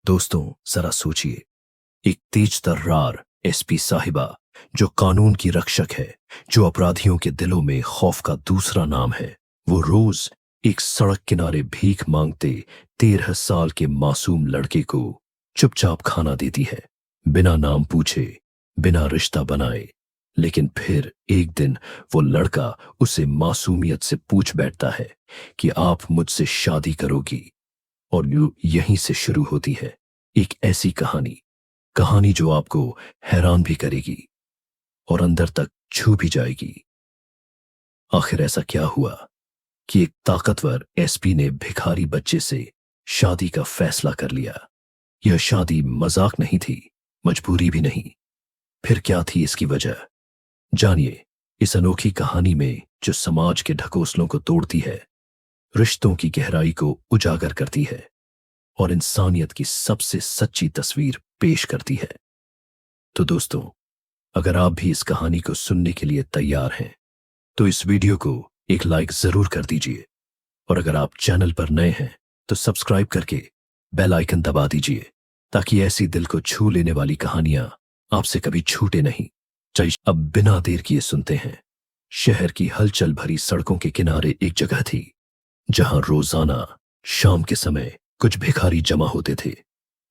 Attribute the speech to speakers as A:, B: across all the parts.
A: दोस्तों, जरा सोचिए, एक तेज तर्रार एसपी साहिबा जो कानून की रक्षक है, जो अपराधियों के दिलों में खौफ का दूसरा नाम है, वो रोज एक सड़क किनारे भीख मांगते 13 साल के मासूम लड़के को चुपचाप खाना देती है, बिना नाम पूछे, बिना रिश्ता बनाए। लेकिन फिर एक दिन वो लड़का उसे मासूमियत से पूछ बैठता है कि आप मुझसे शादी करोगी। और यहीं से शुरू होती है एक ऐसी कहानी, कहानी जो आपको हैरान भी करेगी और अंदर तक छू भी जाएगी। आखिर ऐसा क्या हुआ कि एक ताकतवर एसपी ने भिखारी बच्चे से शादी का फैसला कर लिया। यह शादी मजाक नहीं थी, मजबूरी भी नहीं। फिर क्या थी इसकी वजह? जानिए इस अनोखी कहानी में, जो समाज के ढकोसलों को तोड़ती है, रिश्तों की गहराई को उजागर करती है और इंसानियत की सबसे सच्ची तस्वीर पेश करती है। तो दोस्तों, अगर आप भी इस कहानी को सुनने के लिए तैयार हैं, तो इस वीडियो को एक लाइक जरूर कर दीजिए। और अगर आप चैनल पर नए हैं, तो सब्सक्राइब करके बेल आइकन दबा दीजिए, ताकि ऐसी दिल को छू लेने वाली कहानियां आपसे कभी छूटे नहीं। चलिए अब बिना देर किए सुनते हैं। शहर की हलचल भरी सड़कों के किनारे एक जगह थी, जहां रोजाना शाम के समय कुछ भिखारी जमा होते थे।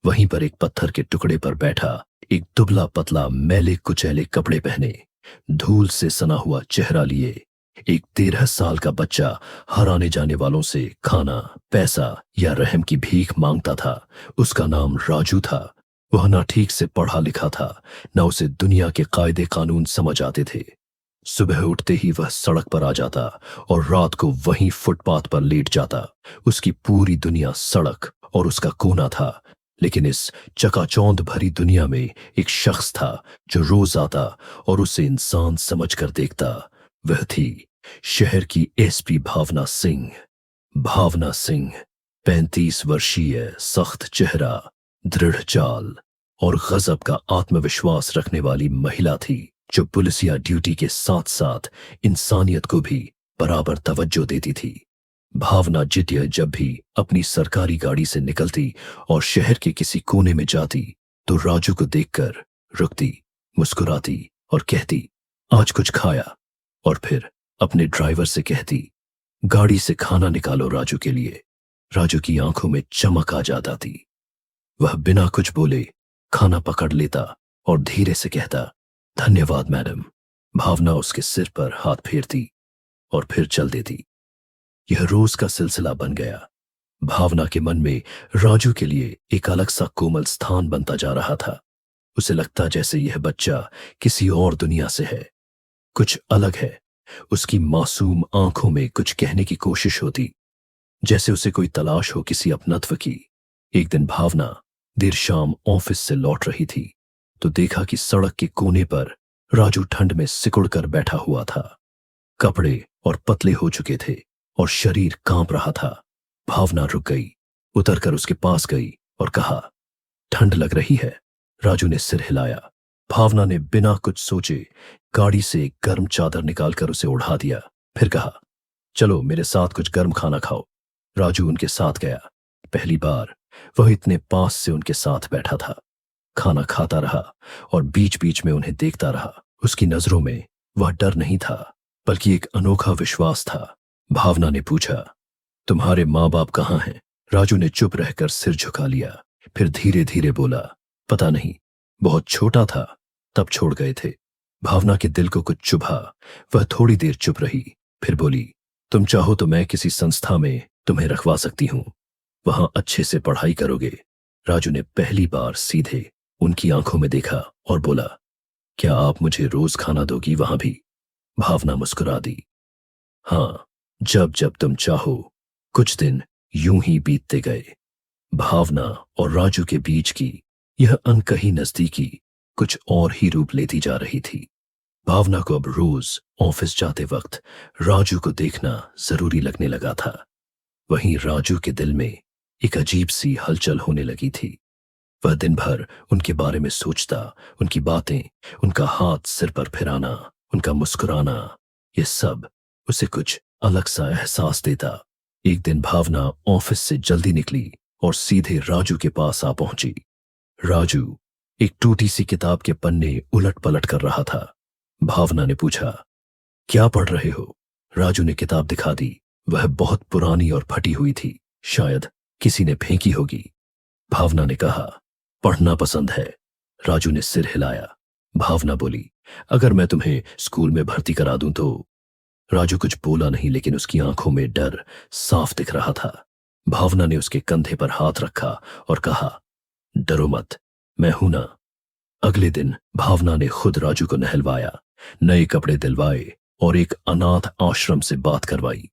A: वहीं पर एक पत्थर के टुकड़े पर बैठा एक दुबला पतला, मैले कुचैले कपड़े पहने, धूल से सना हुआ चेहरा लिए एक 13 साल का बच्चा हर आने जाने वालों से खाना, पैसा या रहम की भीख मांगता था। उसका नाम राजू था। वह ना ठीक से पढ़ा लिखा था, न उसे दुनिया के कायदे कानून समझ आते थे। सुबह उठते ही वह सड़क पर आ जाता और रात को वहीं फुटपाथ पर लेट जाता। उसकी पूरी दुनिया सड़क और उसका कोना था। लेकिन इस चकाचौंध भरी दुनिया में एक शख्स था जो रोज आता और उसे इंसान समझकर देखता। वह थी शहर की एसपी भावना सिंह। भावना सिंह 35 वर्षीय, सख्त चेहरा, दृढ़ चाल और गजब का आत्मविश्वास रखने वाली महिला थी, जो पुलिसिया ड्यूटी के साथ साथ इंसानियत को भी बराबर तवज्जो देती थी। भावना जितिया जब भी अपनी सरकारी गाड़ी से निकलती और शहर के किसी कोने में जाती, तो राजू को देखकर रुकती, मुस्कुराती और कहती, आज कुछ खाया? और फिर अपने ड्राइवर से कहती, गाड़ी से खाना निकालो राजू के लिए। राजू की आंखों में चमक आ जाता थी। वह बिना कुछ बोले खाना पकड़ लेता और धीरे से कहता, धन्यवाद मैडम। भावना उसके सिर पर हाथ फेरती और फिर चल देती। यह रोज का सिलसिला बन गया। भावना के मन में राजू के लिए एक अलग सा कोमल स्थान बनता जा रहा था। उसे लगता जैसे यह बच्चा किसी और दुनिया से है, कुछ अलग है। उसकी मासूम आंखों में कुछ कहने की कोशिश होती, जैसे उसे कोई तलाश हो किसी अपनत्व की। एक दिन भावना देर शाम ऑफिस से लौट रही थी, तो देखा कि सड़क के कोने पर राजू ठंड में सिकुड़ कर बैठा हुआ था। कपड़े और पतले हो चुके थे और शरीर कांप रहा था। भावना रुक गई, उतरकर उसके पास गई और कहा, ठंड लग रही है? राजू ने सिर हिलाया। भावना ने बिना कुछ सोचे गाड़ी से एक गर्म चादर निकालकर उसे उड़ा दिया। फिर कहा, चलो मेरे साथ कुछ गर्म खाना खाओ। राजू उनके साथ गया। पहली बार वह इतने पास से उनके साथ बैठा था। खाना खाता रहा और बीच बीच में उन्हें देखता रहा। उसकी नजरों में वह डर नहीं था, बल्कि एक अनोखा विश्वास था। भावना ने पूछा, तुम्हारे माँ बाप कहाँ हैं? राजू ने चुप रहकर सिर झुका लिया। फिर धीरे धीरे बोला, पता नहीं, बहुत छोटा था तब छोड़ गए थे। भावना के दिल को कुछ चुभा। वह थोड़ी देर चुप रही, फिर बोली, तुम चाहो तो मैं किसी संस्था में तुम्हें रखवा सकती हूं, वहां अच्छे से पढ़ाई करोगे। राजू ने पहली बार सीधे उनकी आंखों में देखा और बोला, क्या आप मुझे रोज खाना दोगी वहां भी? भावना मुस्कुरा दी, हाँ, जब जब तुम चाहो। कुछ दिन यूं ही बीतते गए। भावना और राजू के बीच की यह अनकही नजदीकी कुछ और ही रूप लेती जा रही थी। भावना को अब रोज ऑफिस जाते वक्त राजू को देखना जरूरी लगने लगा था। वहीं राजू के दिल में एक अजीब सी हलचल होने लगी थी। वह दिन भर उनके बारे में सोचता, उनकी बातें, उनका हाथ सिर पर फिराना, उनका मुस्कुराना, ये सब उसे कुछ अलग सा एहसास देता। एक दिन भावना ऑफिस से जल्दी निकली और सीधे राजू के पास आ पहुंची। राजू एक टूटी सी किताब के पन्ने उलट पलट कर रहा था। भावना ने पूछा, क्या पढ़ रहे हो? राजू ने किताब दिखा दी। वह बहुत पुरानी और फटी हुई थी, शायद किसी ने फेंकी होगी। भावना ने कहा, पढ़ना पसंद है। राजू ने सिर हिलाया। भावना बोली, अगर मैं तुम्हें स्कूल में भर्ती करा दूं तो? राजू कुछ बोला नहीं, लेकिन उसकी आंखों में डर साफ दिख रहा था। भावना ने उसके कंधे पर हाथ रखा और कहा, डरो मत, मैं हूं ना। अगले दिन भावना ने खुद राजू को नहलवाया, नए कपड़े दिलवाए और एक अनाथ आश्रम से बात करवाई।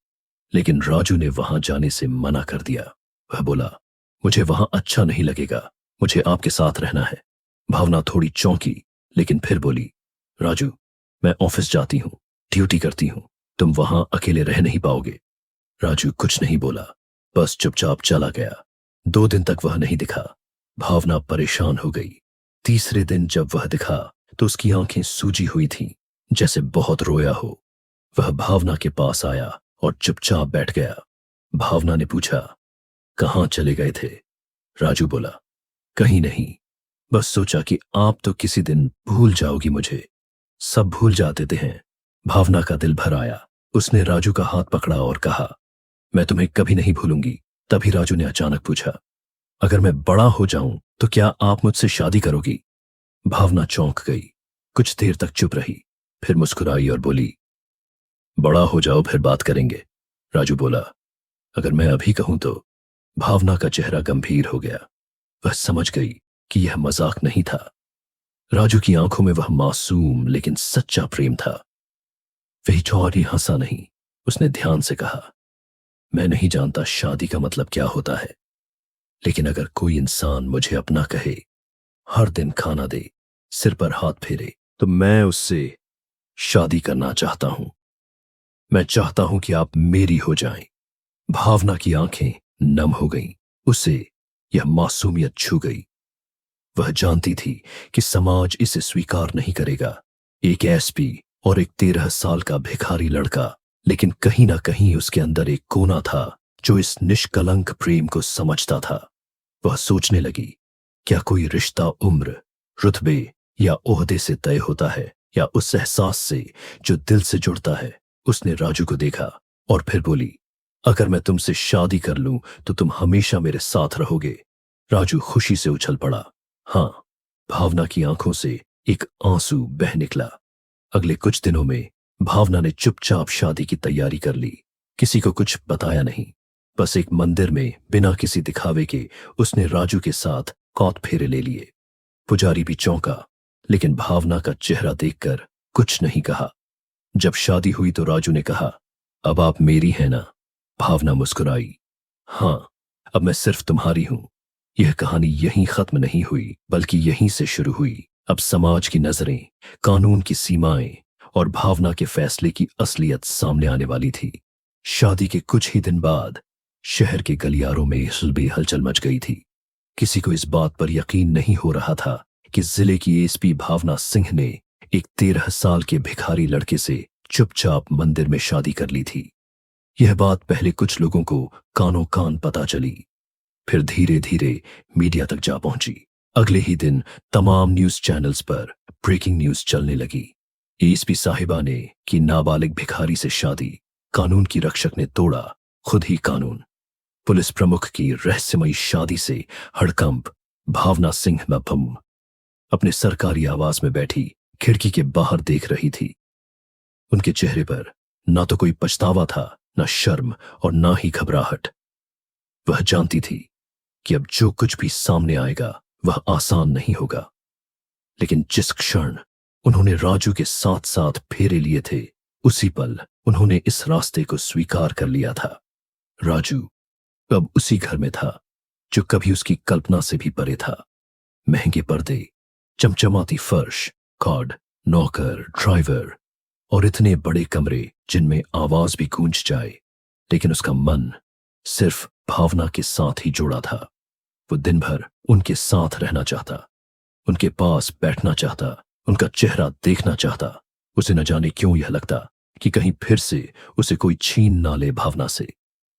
A: लेकिन राजू ने वहां जाने से मना कर दिया। वह बोला, मुझे वहां अच्छा नहीं लगेगा, मुझे आपके साथ रहना है। भावना थोड़ी चौंकी, लेकिन फिर बोली, राजू, मैं ऑफिस जाती हूं, ड्यूटी करती हूं, तुम वहां अकेले रह नहीं पाओगे। राजू कुछ नहीं बोला, बस चुपचाप चला गया। 2 दिन तक वह नहीं दिखा। भावना परेशान हो गई। तीसरे दिन जब वह दिखा तो उसकी आंखें सूजी हुई थीं, जैसे बहुत रोया हो। वह भावना के पास आया और चुपचाप बैठ गया। भावना ने पूछा, कहां चले गए थे? राजू बोला, कहीं नहीं, बस सोचा कि आप तो किसी दिन भूल जाओगी मुझे। सब भूल जाते थे हैं। भावना का दिल भर आया। उसने राजू का हाथ पकड़ा और कहा, मैं तुम्हें कभी नहीं भूलूंगी। तभी राजू ने अचानक पूछा, अगर मैं बड़ा हो जाऊं तो क्या आप मुझसे शादी करोगी? भावना चौंक गई, कुछ देर तक चुप रही, फिर मुस्कुराई और बोली, बड़ा हो जाओ फिर बात करेंगे। राजू बोला, अगर मैं अभी कहूं तो? भावना का चेहरा गंभीर हो गया। वह समझ गई कि यह मजाक नहीं था। राजू की आंखों में वह मासूम लेकिन सच्चा प्रेम था। वही चौधरी हंसा नहीं। उसने ध्यान से कहा, मैं नहीं जानता शादी का मतलब क्या होता है, लेकिन अगर कोई इंसान मुझे अपना कहे, हर दिन खाना दे, सिर पर हाथ फेरे, तो मैं उससे शादी करना चाहता हूं। मैं चाहता हूं कि आप मेरी हो जाएं। भावना की आंखें नम हो गईं। उसे यह मासूमियत छू गई। वह जानती थी कि समाज इसे स्वीकार नहीं करेगा। एक एसपी और एक 13 साल का भिखारी लड़का, लेकिन कहीं ना कहीं उसके अंदर एक कोना था जो इस निष्कलंक प्रेम को समझता था। वह सोचने लगी, क्या कोई रिश्ता उम्र, रुतबे या ओहदे से तय होता है, या उस एहसास से जो दिल से जुड़ता है? उसने राजू को देखा और फिर बोली, अगर मैं तुमसे शादी कर लूं तो तुम हमेशा मेरे साथ रहोगे। राजू खुशी से उछल पड़ा। हां। भावना की आंखों से एक आंसू बह निकला। अगले कुछ दिनों में भावना ने चुपचाप शादी की तैयारी कर ली। किसी को कुछ बताया नहीं। बस एक मंदिर में बिना किसी दिखावे के उसने राजू के साथ कौत फेरे ले लिए। पुजारी भी चौंका, लेकिन भावना का चेहरा देखकर कुछ नहीं कहा। जब शादी हुई तो राजू ने कहा, अब आप मेरी हैं ना? भावना मुस्कुराई। हां, अब मैं सिर्फ तुम्हारी हूं। यह कहानी यहीं खत्म नहीं हुई, बल्कि यहीं से शुरू हुई। अब समाज की नजरें, कानून की सीमाएं और भावना के फैसले की असलियत सामने आने वाली थी। शादी के कुछ ही दिन बाद शहर के गलियारों में हिलबे हलचल मच गई थी। किसी को इस बात पर यकीन नहीं हो रहा था कि जिले की एसपी भावना सिंह ने एक 13 साल के भिखारी लड़के से चुपचाप मंदिर में शादी कर ली थी। यह बात पहले कुछ लोगों को कानों कान पता चली, फिर धीरे धीरे मीडिया तक जा पहुंची। अगले ही दिन तमाम न्यूज चैनल्स पर ब्रेकिंग न्यूज चलने लगी। एसपी साहिबा ने की नाबालिग भिखारी से शादी, कानून की रक्षक ने तोड़ा खुद ही कानून। पुलिस प्रमुख की रहस्यमयी शादी से हड़कंप। भावना सिंह मपम अपने सरकारी आवास में बैठी खिड़की के बाहर देख रही थी। उनके चेहरे पर ना तो कोई पछतावा था, ना शर्म और ना ही घबराहट। वह जानती थी कि अब जो कुछ भी सामने आएगा वह आसान नहीं होगा। लेकिन जिस क्षण उन्होंने राजू के साथ साथ फेरे लिए थे, उसी पल उन्होंने इस रास्ते को स्वीकार कर लिया था। राजू अब उसी घर में था जो कभी उसकी कल्पना से भी परे था। महंगे पर्दे, चमचमाती फर्श, कार्ड, नौकर, ड्राइवर और इतने बड़े कमरे जिनमें आवाज भी गूंज जाए, लेकिन उसका मन सिर्फ भावना के साथ ही जुड़ा था। वो दिन भर उनके साथ रहना चाहता, उनके पास बैठना चाहता, उनका चेहरा देखना चाहता। उसे न जाने क्यों यह लगता कि कहीं फिर से उसे कोई छीन ना ले भावना से।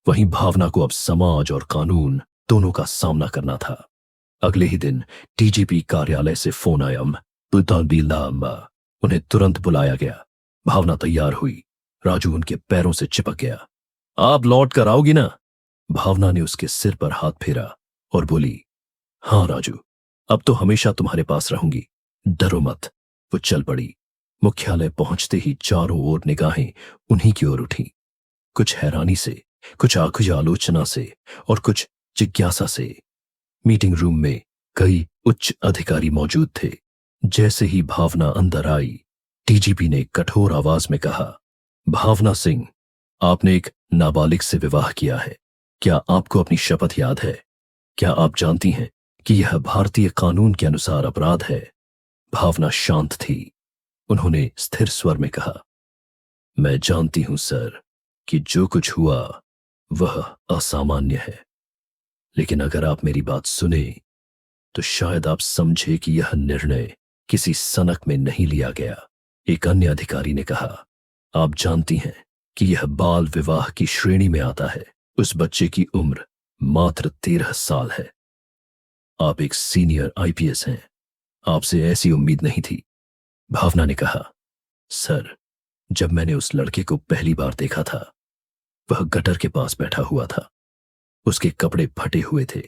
A: वहीं भावना को अब समाज और कानून दोनों का सामना करना था। अगले ही दिन डीजीपी कार्यालय से फोन आया। उन्हें तुरंत बुलाया गया। भावना तैयार हुई। राजू उनके पैरों से चिपक गया। आप लौट कर आओगी ना? भावना ने उसके सिर पर हाथ फेरा और बोली, हाँ राजू, अब तो हमेशा तुम्हारे पास रहूंगी, डरो मत। वो चल पड़ी। मुख्यालय पहुंचते ही चारों ओर निगाहें उन्हीं की ओर उठी, कुछ हैरानी से, कुछ आखिरी आलोचना से और कुछ जिज्ञासा से। मीटिंग रूम में कई उच्च अधिकारी मौजूद थे। जैसे ही भावना अंदर आई, डीजीपी ने कठोर आवाज में कहा, भावना सिंह, आपने एक नाबालिग से विवाह किया है। क्या आपको अपनी शपथ याद है? क्या आप जानती हैं कि यह भारतीय कानून के अनुसार अपराध है? भावना शांत थी। उन्होंने स्थिर स्वर में कहा, मैं जानती हूं सर कि जो कुछ हुआ वह असामान्य है, लेकिन अगर आप मेरी बात सुने तो शायद आप समझे कि यह निर्णय किसी सनक में नहीं लिया गया। एक अन्य अधिकारी ने कहा, आप जानती हैं कि यह बाल विवाह की श्रेणी में आता है। उस बच्चे की उम्र मात्र 13 साल है। आप एक सीनियर आईपीएस हैं, आपसे ऐसी उम्मीद नहीं थी। भावना ने कहा, सर, जब मैंने उस लड़के को पहली बार देखा था, वह गटर के पास बैठा हुआ था। उसके कपड़े फटे हुए थे,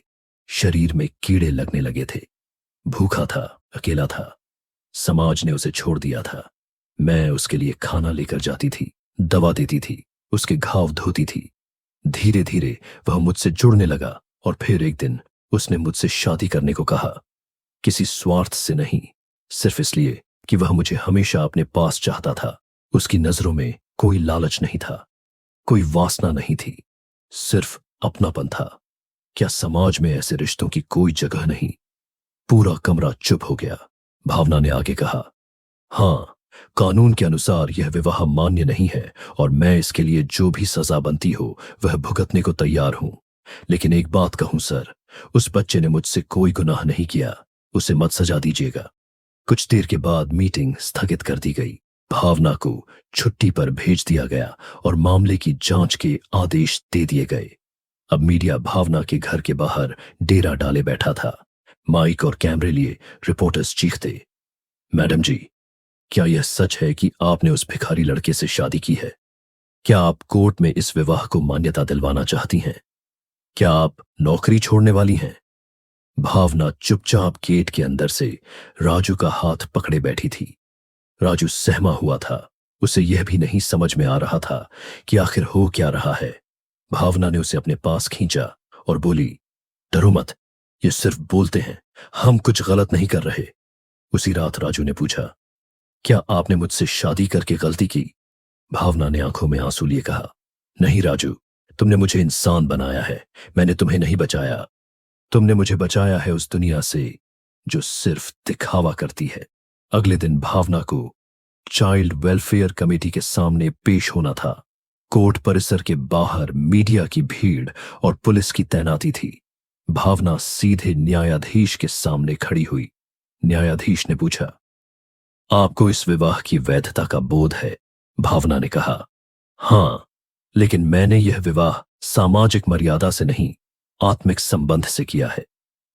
A: शरीर में कीड़े लगने लगे थे, भूखा था, अकेला था। समाज ने उसे छोड़ दिया था। मैं उसके लिए खाना लेकर जाती थी, दवा देती थी, उसके घाव धोती थी। धीरे धीरे वह मुझसे जुड़ने लगा और फिर एक दिन उसने मुझसे शादी करने को कहा। किसी स्वार्थ से नहीं, सिर्फ इसलिए कि वह मुझे हमेशा अपने पास चाहता था। उसकी नजरों में कोई लालच नहीं था, कोई वासना नहीं थी, सिर्फ अपनापन था। क्या समाज में ऐसे रिश्तों की कोई जगह नहीं? पूरा कमरा चुप हो गया। भावना ने आगे कहा, हां, कानून के अनुसार यह विवाह मान्य नहीं है और मैं इसके लिए जो भी सजा बनती हो वह भुगतने को तैयार हूं। लेकिन एक बात कहूं सर, उस बच्चे ने मुझसे कोई गुनाह नहीं किया, उसे मत सजा दीजिएगा। कुछ देर के बाद मीटिंग स्थगित कर दी गई। भावना को छुट्टी पर भेज दिया गया और मामले की जांच के आदेश दे दिए गए। अब मीडिया भावना के घर के बाहर डेरा डाले बैठा था। माइक और कैमरे लिए रिपोर्टर्स चीखते, मैडम जी, क्या यह सच है कि आपने उस भिखारी लड़के से शादी की है? क्या आप कोर्ट में इस विवाह को मान्यता दिलवाना चाहती हैं? क्या आप नौकरी छोड़ने वाली हैं? भावना चुपचाप गेट के अंदर से राजू का हाथ पकड़े बैठी थी। राजू सहमा हुआ था। उसे यह भी नहीं समझ में आ रहा था कि आखिर हो क्या रहा है। भावना ने उसे अपने पास खींचा और बोली, डरो मत, ये सिर्फ बोलते हैं, हम कुछ गलत नहीं कर रहे। उसी रात राजू ने पूछा, क्या आपने मुझसे शादी करके गलती की? भावना ने आंखों में आंसू लिए कहा, नहीं राजू, तुमने मुझे इंसान बनाया है, मैंने तुम्हें नहीं बचाया। तुमने मुझे बचाया है उस दुनिया से जो सिर्फ दिखावा करती है। अगले दिन भावना को चाइल्ड वेलफेयर कमेटी के सामने पेश होना था। कोर्ट परिसर के बाहर मीडिया की भीड़ और पुलिस की तैनाती थी। भावना सीधे न्यायाधीश के सामने खड़ी हुई। न्यायाधीश ने पूछा, आपको इस विवाह की वैधता का बोध है? भावना ने कहा, हां, लेकिन मैंने यह विवाह सामाजिक मर्यादा से नहीं, आत्मिक संबंध से किया है।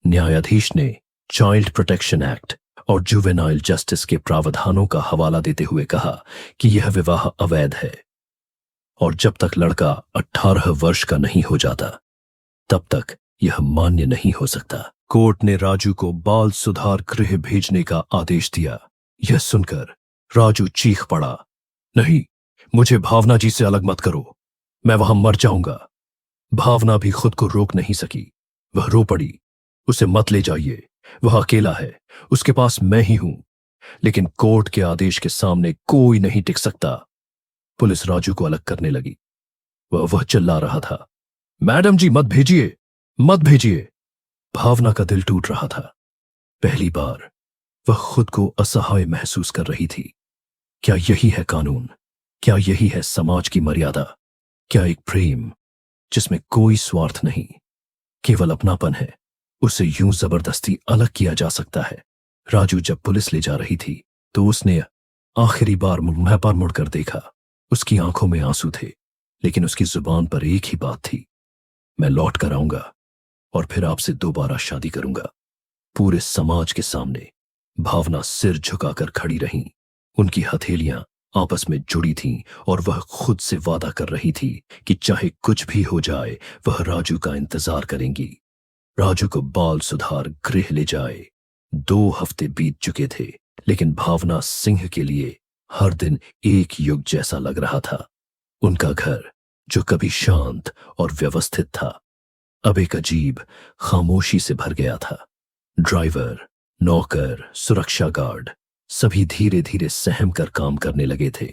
A: न्यायाधीश ने चाइल्ड प्रोटेक्शन एक्ट और जुवेनाइल जस्टिस के प्रावधानों का हवाला देते हुए कहा कि यह विवाह अवैध है और जब तक लड़का 18 वर्ष का नहीं हो जाता तब तक यह मान्य नहीं हो सकता। कोर्ट ने राजू को बाल सुधार गृह भेजने का आदेश दिया। यह सुनकर राजू चीख पड़ा, नहीं, मुझे भावना जी से अलग मत करो, मैं वहां मर जाऊंगा। भावना भी खुद को रोक नहीं सकी। वह रो पड़ी, उसे मत ले जाइए, वह अकेला है, उसके पास मैं ही हूं। लेकिन कोर्ट के आदेश के सामने कोई नहीं टिक सकता। पुलिस राजू को अलग करने लगी। वह चिल्ला रहा था, मैडम जी मत भेजिए, मत भेजिए। भावना का दिल टूट रहा था। पहली बार वह खुद को असहाय महसूस कर रही थी। क्या यही है कानून? क्या यही है समाज की मर्यादा? क्या एक प्रेम जिसमें कोई स्वार्थ नहीं, केवल अपनापन है, उसे यूं जबरदस्ती अलग किया जा सकता है? राजू जब पुलिस ले जा रही थी तो उसने आखिरी बार मुंह पर मुड़कर देखा। उसकी आंखों में आंसू थे, लेकिन उसकी जुबान पर एक ही बात थी, मैं लौट कर आऊंगा। और फिर आपसे दोबारा शादी करूंगा। पूरे समाज के सामने भावना सिर झुकाकर खड़ी रहीं। उनकी हथेलियां आपस में जुड़ी थीं और वह खुद से वादा कर रही थी कि चाहे कुछ भी हो जाए वह राजू का इंतजार करेंगी। राजू को बाल सुधार गृह ले जाए 2 हफ्ते बीत चुके थे, लेकिन भावना सिंह के लिए हर दिन एक युग जैसा लग रहा था। उनका घर, जो कभी शांत और व्यवस्थित था, अब एक अजीब खामोशी से भर गया था। ड्राइवर, नौकर, सुरक्षा गार्ड सभी धीरे धीरे सहम कर काम करने लगे थे।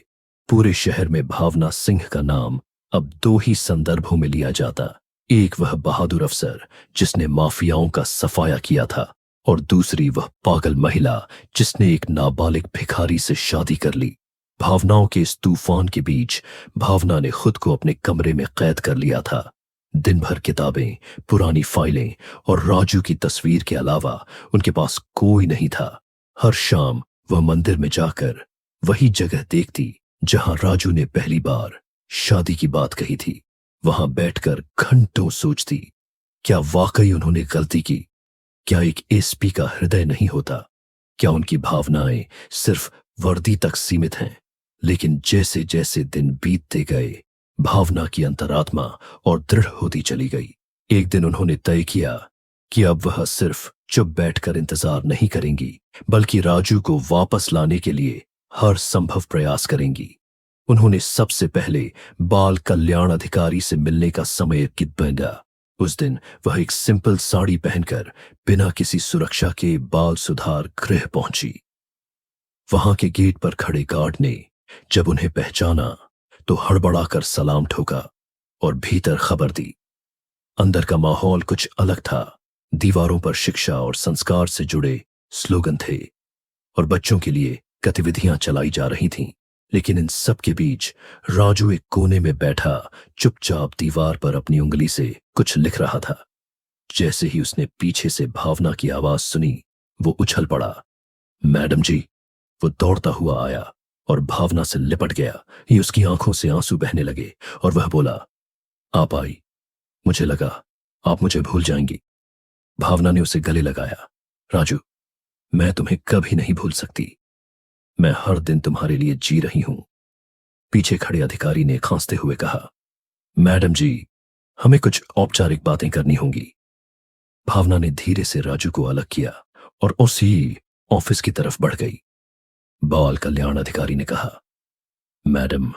A: पूरे शहर में भावना सिंह का नाम अब 2 ही संदर्भों में लिया जाता। एक वह बहादुर अफसर जिसने माफियाओं का सफाया किया था, और दूसरी वह पागल महिला जिसने एक नाबालिग भिखारी से शादी कर ली। भावनाओं के इस तूफान के बीच भावना ने खुद को अपने कमरे में कैद कर लिया था। दिन भर किताबें, पुरानी फाइलें और राजू की तस्वीर के अलावा उनके पास कोई नहीं था। हर शाम वह मंदिर में जाकर वही जगह देखती जहां राजू ने पहली बार शादी की बात कही थी। वहां बैठकर घंटों सोचती, क्या वाकई उन्होंने गलती की? क्या एक एसपी का हृदय नहीं होता? क्या उनकी भावनाएं सिर्फ वर्दी तक सीमित हैं? लेकिन जैसे जैसे दिन बीतते गए भावना की अंतरात्मा और दृढ़ होती चली गई। एक दिन उन्होंने तय किया कि अब वह सिर्फ चुप बैठकर इंतजार नहीं करेंगी, बल्कि राजू को वापस लाने के लिए हर संभव प्रयास करेंगी। उन्होंने सबसे पहले बाल कल्याण अधिकारी से मिलने का समय बांधा। उस दिन वह एक सिंपल साड़ी पहनकर बिना किसी सुरक्षा के बाल सुधार गृह पहुंची। वहां के गेट पर खड़े गार्ड ने जब उन्हें पहचाना तो हड़बड़ाकर सलाम ठोका और भीतर खबर दी। अंदर का माहौल कुछ अलग था। दीवारों पर शिक्षा और संस्कार से जुड़े स्लोगन थे और बच्चों के लिए गतिविधियां चलाई जा रही थीं। लेकिन इन सब के बीच राजू एक कोने में बैठा चुपचाप दीवार पर अपनी उंगली से कुछ लिख रहा था। जैसे ही उसने पीछे से भावना की आवाज सुनी, वो उछल पड़ा। मैडम जी! वो दौड़ता हुआ आया और भावना से लिपट गया। ही उसकी आंखों से आंसू बहने लगे और वह बोला, आप आई। मुझे लगा आप मुझे भूल जाएंगी। भावना ने उसे गले लगाया। राजू, मैं तुम्हें कभी नहीं भूल सकती। मैं हर दिन तुम्हारे लिए जी रही हूं। पीछे खड़े अधिकारी ने खांसते हुए कहा, मैडम जी, हमें कुछ औपचारिक बातें करनी होंगी। भावना ने धीरे से राजू को अलग किया और उसी ऑफिस की तरफ बढ़ गई। बाल कल्याण अधिकारी ने कहा, मैडम,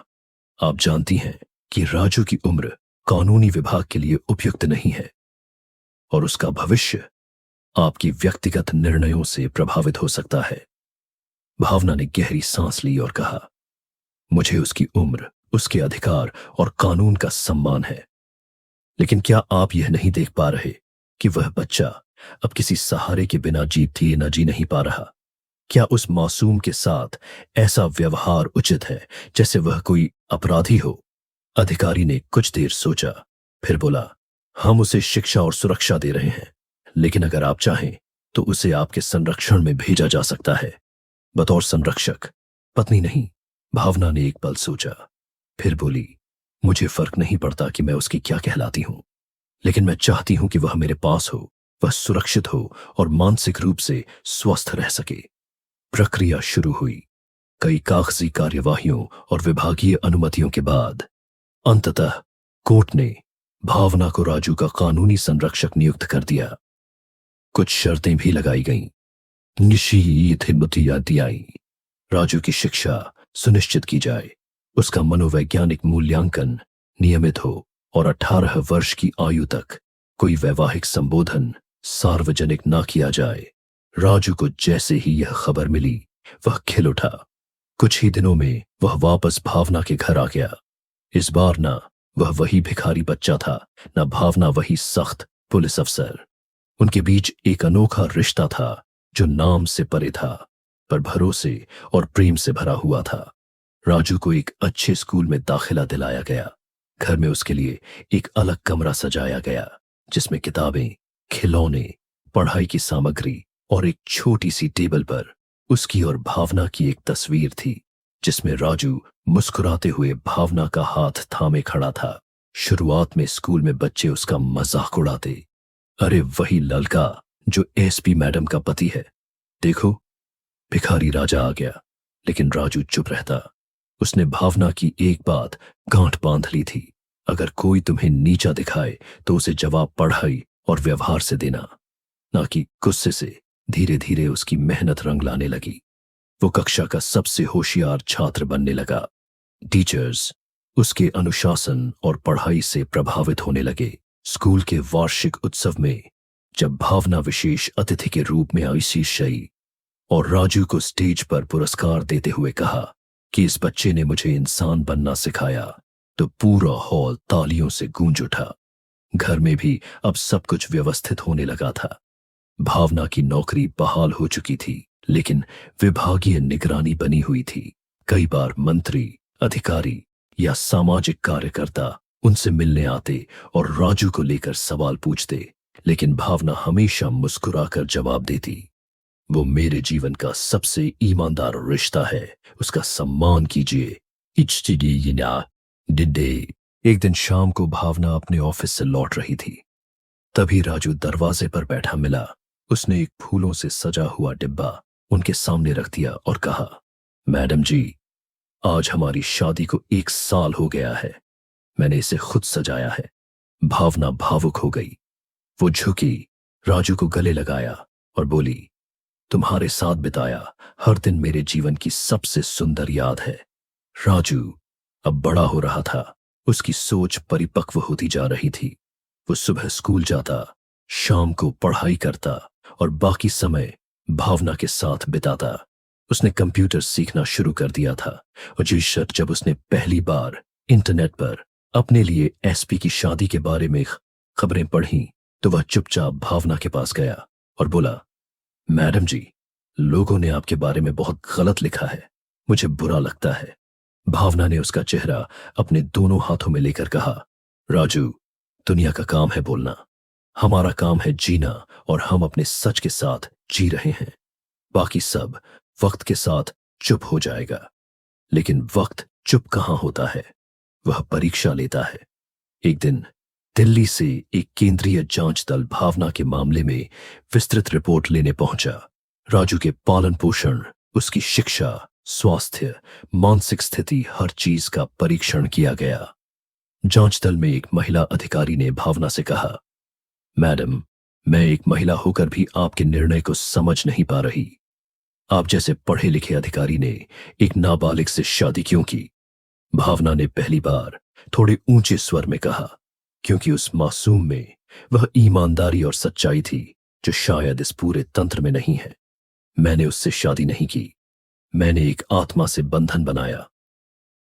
A: आप जानती हैं कि राजू की उम्र कानूनी विभाग के लिए उपयुक्त नहीं है और उसका भविष्य आपकी व्यक्तिगत निर्णयों से प्रभावित हो सकता है। भावना ने गहरी सांस ली और कहा, मुझे उसकी उम्र, उसके अधिकार और कानून का सम्मान है, लेकिन क्या आप यह नहीं देख पा रहे कि वह बच्चा अब किसी सहारे के बिना जीते न जी नहीं पा रहा? क्या उस मासूम के साथ ऐसा व्यवहार उचित है जैसे वह कोई अपराधी हो? अधिकारी ने कुछ देर सोचा, फिर बोला, हम उसे शिक्षा और सुरक्षा दे रहे हैं, लेकिन अगर आप चाहें तो उसे आपके संरक्षण में भेजा जा सकता है, बतौर संरक्षक, पत्नी नहीं। भावना ने एक पल सोचा, फिर बोली, मुझे फर्क नहीं पड़ता कि मैं उसकी क्या कहलाती हूं, लेकिन मैं चाहती हूं कि वह मेरे पास हो, वह सुरक्षित हो और मानसिक रूप से स्वस्थ रह सके। प्रक्रिया शुरू हुई। कई कागजी कार्यवाहियों और विभागीय अनुमतियों के बाद अंततः कोर्ट ने भावना को राजू का कानूनी संरक्षक नियुक्त कर दिया। कुछ शर्तें भी लगाई गईं। राजू की शिक्षा सुनिश्चित की जाए, उसका मनोवैज्ञानिक मूल्यांकन नियमित हो और 18 वर्ष की आयु तक कोई वैवाहिक संबोधन सार्वजनिक ना किया जाए। राजू को जैसे ही यह खबर मिली वह खिल उठा। कुछ ही दिनों में वह वापस भावना के घर आ गया। इस बार ना वह वही भिखारी बच्चा था, ना भावना वही सख्त पुलिस अफसर। उनके बीच एक अनोखा रिश्ता था जो नाम से परे था, पर भरोसे और प्रेम से भरा हुआ था। राजू को एक अच्छे स्कूल में दाखिला दिलाया गया। घर में उसके लिए एक अलग कमरा सजाया गया जिसमें किताबें, खिलौने, पढ़ाई की सामग्री और एक छोटी सी टेबल पर उसकी और भावना की एक तस्वीर थी जिसमें राजू मुस्कुराते हुए भावना का हाथ थामे खड़ा था। शुरुआत में स्कूल में बच्चे उसका मजाक उड़ाते, अरे वही लड़का जो एसपी मैडम का पति है। देखो, भिखारी राजा आ गया। लेकिन राजू चुप रहता। उसने भावना की एक बात गांठ बांध ली थी, अगर कोई तुम्हें नीचा दिखाए तो उसे जवाब पढ़ाई और व्यवहार से देना, ना कि गुस्से से। धीरे धीरे उसकी मेहनत रंग लाने लगी। वो कक्षा का सबसे होशियार छात्र बनने लगा। टीचर्स उसके अनुशासन और पढ़ाई से प्रभावित होने लगे। स्कूल के वार्षिक उत्सव में जब भावना विशेष अतिथि के रूप में आई शीर्षई और राजू को स्टेज पर पुरस्कार देते हुए कहा कि इस बच्चे ने मुझे इंसान बनना सिखाया, तो पूरा हॉल तालियों से गूंज उठा। घर में भी अब सब कुछ व्यवस्थित होने लगा था। भावना की नौकरी बहाल हो चुकी थी, लेकिन विभागीय निगरानी बनी हुई थी। कई बार मंत्री, अधिकारी या सामाजिक कार्यकर्ता उनसे मिलने आते और राजू को लेकर सवाल पूछते, लेकिन भावना हमेशा मुस्कुराकर जवाब देती, वो मेरे जीवन का सबसे ईमानदार रिश्ता है, उसका सम्मान कीजिए। डिडे। एक दिन शाम को भावना अपने ऑफिस से लौट रही थी। तभी राजू दरवाजे पर बैठा मिला। उसने एक फूलों से सजा हुआ डिब्बा उनके सामने रख दिया और कहा, मैडम जी, आज हमारी शादी को 1 साल हो गया है। मैंने इसे खुद सजाया है। भावना भावुक हो गई। वो झुकी, राजू को गले लगाया और बोली, तुम्हारे साथ बिताया हर दिन मेरे जीवन की सबसे सुंदर याद है। राजू अब बड़ा हो रहा था। उसकी सोच परिपक्व होती जा रही थी। वो सुबह स्कूल जाता, शाम को पढ़ाई करता और बाकी समय भावना के साथ बिताता। उसने कंप्यूटर सीखना शुरू कर दिया था और जिस शर्त जब उसने पहली बार इंटरनेट पर अपने लिए एसपी की शादी के बारे में खबरें पढ़ी, तो वह चुपचाप भावना के पास गया और बोला, मैडम जी, लोगों ने आपके बारे में बहुत गलत लिखा है, मुझे बुरा लगता है। भावना ने उसका चेहरा अपने दोनों हाथों में लेकर कहा, राजू, दुनिया का काम है बोलना, हमारा काम है जीना और हम अपने सच के साथ जी रहे हैं। बाकी सब वक्त के साथ चुप हो जाएगा। लेकिन वक्त चुप कहाँ होता है, वह परीक्षा लेता है। एक दिन दिल्ली से एक केंद्रीय जांच दल भावना के मामले में विस्तृत रिपोर्ट लेने पहुंचा। राजू के पालन पोषण, उसकी शिक्षा, स्वास्थ्य, मानसिक स्थिति, हर चीज का परीक्षण किया गया। जांच दल में एक महिला अधिकारी ने भावना से कहा, मैडम, मैं एक महिला होकर भी आपके निर्णय को समझ नहीं पा रही। आप जैसे पढ़े लिखे अधिकारी ने एक नाबालिग से शादी क्यों की? भावना ने पहली बार थोड़े ऊंचे स्वर में कहा, क्योंकि उस मासूम में वह ईमानदारी और सच्चाई थी जो शायद इस पूरे तंत्र में नहीं है। मैंने उससे शादी नहीं की, मैंने एक आत्मा से बंधन बनाया।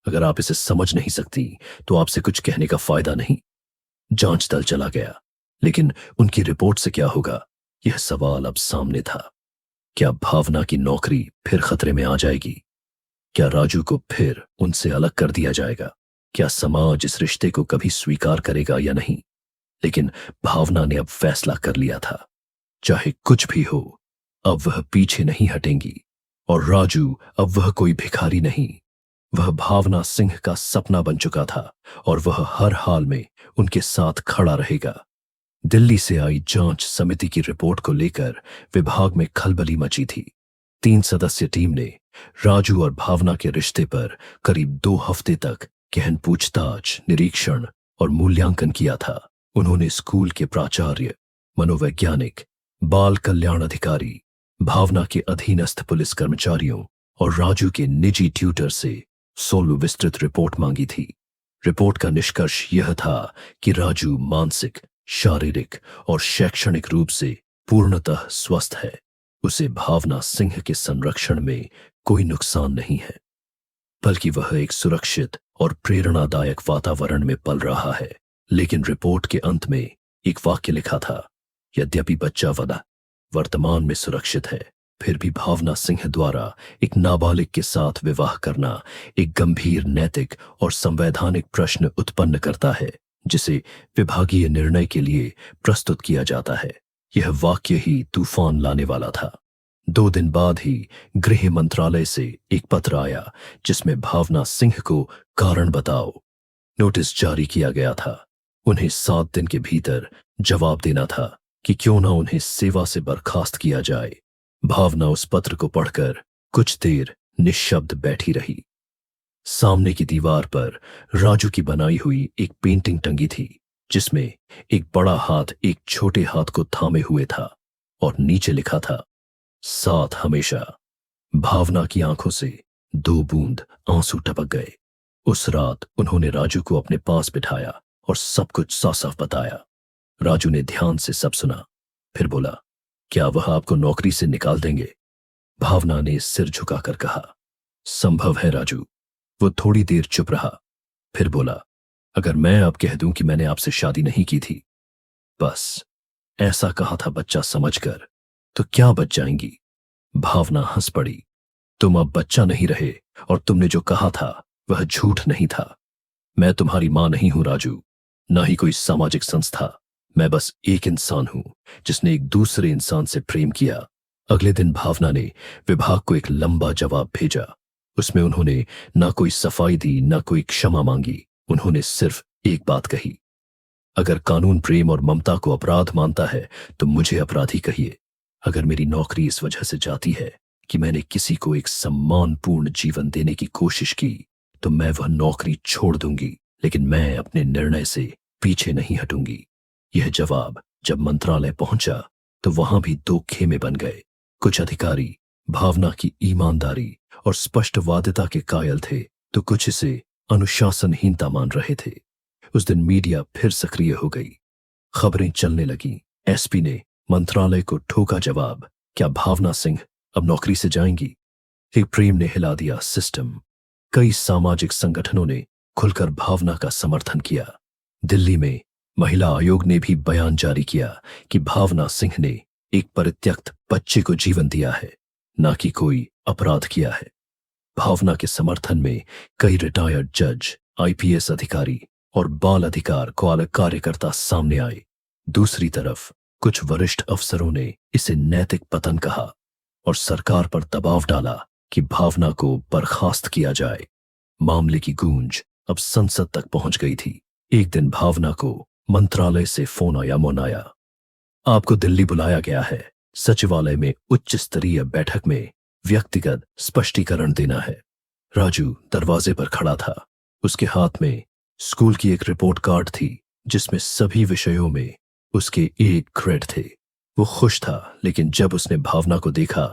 A: अगर आप इसे समझ नहीं सकती तो आपसे कुछ कहने का फायदा नहीं। जांच दल चला गया, लेकिन उनकी रिपोर्ट से क्या होगा, यह सवाल अब सामने था। क्या भावना की नौकरी फिर खतरे में आ जाएगी? क्या राजू को फिर उनसे अलग कर दिया जाएगा? क्या समाज इस रिश्ते को कभी स्वीकार करेगा या नहीं? लेकिन भावना ने अब फैसला कर लिया था, चाहे कुछ भी हो, अब वह पीछे नहीं हटेंगी। और राजू अब वह कोई भिखारी नहीं, वह भावना सिंह का सपना बन चुका था और वह हर हाल में उनके साथ खड़ा रहेगा। दिल्ली से आई जांच समिति की रिपोर्ट को लेकर विभाग में खलबली मची थी। 3 सदस्य टीम ने राजू और भावना के रिश्ते पर करीब 2 हफ्ते तक गहन पूछताछ, निरीक्षण और मूल्यांकन किया था। उन्होंने स्कूल के प्राचार्य, मनोवैज्ञानिक, बाल कल्याण अधिकारी, भावना के अधीनस्थ पुलिस कर्मचारियों और राजू के निजी ट्यूटर से 16 विस्तृत रिपोर्ट मांगी थी। रिपोर्ट का निष्कर्ष यह था कि राजू मानसिक, शारीरिक और शैक्षणिक रूप से पूर्णतः स्वस्थ है। उसे भावना सिंह के संरक्षण में कोई नुकसान नहीं है, बल्कि वह एक सुरक्षित और प्रेरणादायक वातावरण में पल रहा है। लेकिन रिपोर्ट के अंत में एक वाक्य लिखा था, यद्यपि बच्चा वर्तमान में सुरक्षित है, फिर भी भावना सिंह द्वारा एक नाबालिग के साथ विवाह करना एक गंभीर नैतिक और संवैधानिक प्रश्न उत्पन्न करता है, जिसे विभागीय निर्णय के लिए प्रस्तुत किया जाता है। यह वाक्य ही तूफान लाने वाला था। 2 दिन बाद ही गृह मंत्रालय से एक पत्र आया जिसमें भावना सिंह को कारण बताओ नोटिस जारी किया गया था। उन्हें 7 दिन के भीतर जवाब देना था। कि क्यों ना उन्हें सेवा से बर्खास्त किया जाए। भावना उस पत्र को पढ़कर कुछ देर निश्शब्द बैठी रही। सामने की दीवार पर राजू की बनाई हुई एक पेंटिंग टंगी थी, जिसमें एक बड़ा हाथ एक छोटे हाथ को थामे हुए था और नीचे लिखा था, साथ हमेशा। भावना की आंखों से दो बूंद आंसू टपक गए। उस रात उन्होंने राजू को अपने पास बिठाया और सब कुछ साफ साफ बताया। राजू ने ध्यान से सब सुना, फिर बोला, क्या वह आपको नौकरी से निकाल देंगे? भावना ने सिर झुकाकर कहा, संभव है राजू। वो थोड़ी देर चुप रहा, फिर बोला, अगर मैं अब कह दूं कि मैंने आपसे शादी नहीं की थी, बस ऐसा कहा था बच्चा समझकर, तो क्या बच जाएंगी? भावना हंस पड़ी। तुम अब बच्चा नहीं रहे और तुमने जो कहा था वह झूठ नहीं था। मैं तुम्हारी मां नहीं हूं राजू, ना ही कोई सामाजिक संस्था। मैं बस एक इंसान हूं जिसने एक दूसरे इंसान से प्रेम किया। अगले दिन भावना ने विभाग को एक लंबा जवाब भेजा। उसमें उन्होंने ना कोई सफाई दी, ना कोई क्षमा मांगी। उन्होंने सिर्फ एक बात कही, अगर कानून प्रेम और ममता को अपराध मानता है तो मुझे अपराधी कहिए। अगर मेरी नौकरी इस वजह से जाती है कि मैंने किसी को एक सम्मानपूर्ण जीवन देने की कोशिश की, तो मैं वह नौकरी छोड़ दूंगी, लेकिन मैं अपने निर्णय से पीछे नहीं हटूंगी। यह जवाब जब मंत्रालय पहुंचा तो वहां भी दो खेमे बन गए। कुछ अधिकारी भावना की ईमानदारी और स्पष्टवादिता के कायल थे, तो कुछ इसे अनुशासनहीनता मान रहे थे। उस दिन मीडिया फिर सक्रिय हो गई। खबरें चलने लगीं। एसपी ने मंत्रालय को ठोका जवाब, क्या भावना सिंह अब नौकरी से जाएंगी? एक प्रेम ने हिला दिया सिस्टम। कई सामाजिक संगठनों ने खुलकर भावना का समर्थन किया। दिल्ली में महिला आयोग ने भी बयान जारी किया कि भावना सिंह ने एक परित्यक्त बच्चे को जीवन दिया है, ना कि कोई अपराध किया है। भावना के समर्थन में कई रिटायर्ड जज, आईपीएस अधिकारी और बाल अधिकार कार्यकर्ता सामने आए। दूसरी तरफ कुछ वरिष्ठ अफसरों ने इसे नैतिक पतन कहा और सरकार पर दबाव डाला कि भावना को बर्खास्त किया जाए। मामले की गूंज अब संसद तक पहुंच गई थी। एक दिन भावना को मंत्रालय से फोन आया, आपको दिल्ली बुलाया गया है। सचिवालय में उच्च स्तरीय बैठक में व्यक्तिगत स्पष्टीकरण देना है। राजू दरवाजे पर खड़ा था। उसके हाथ में स्कूल की एक रिपोर्ट कार्ड थी, जिसमें सभी विषयों में उसके एक ग्रेड थे। वो खुश था, लेकिन जब उसने भावना को देखा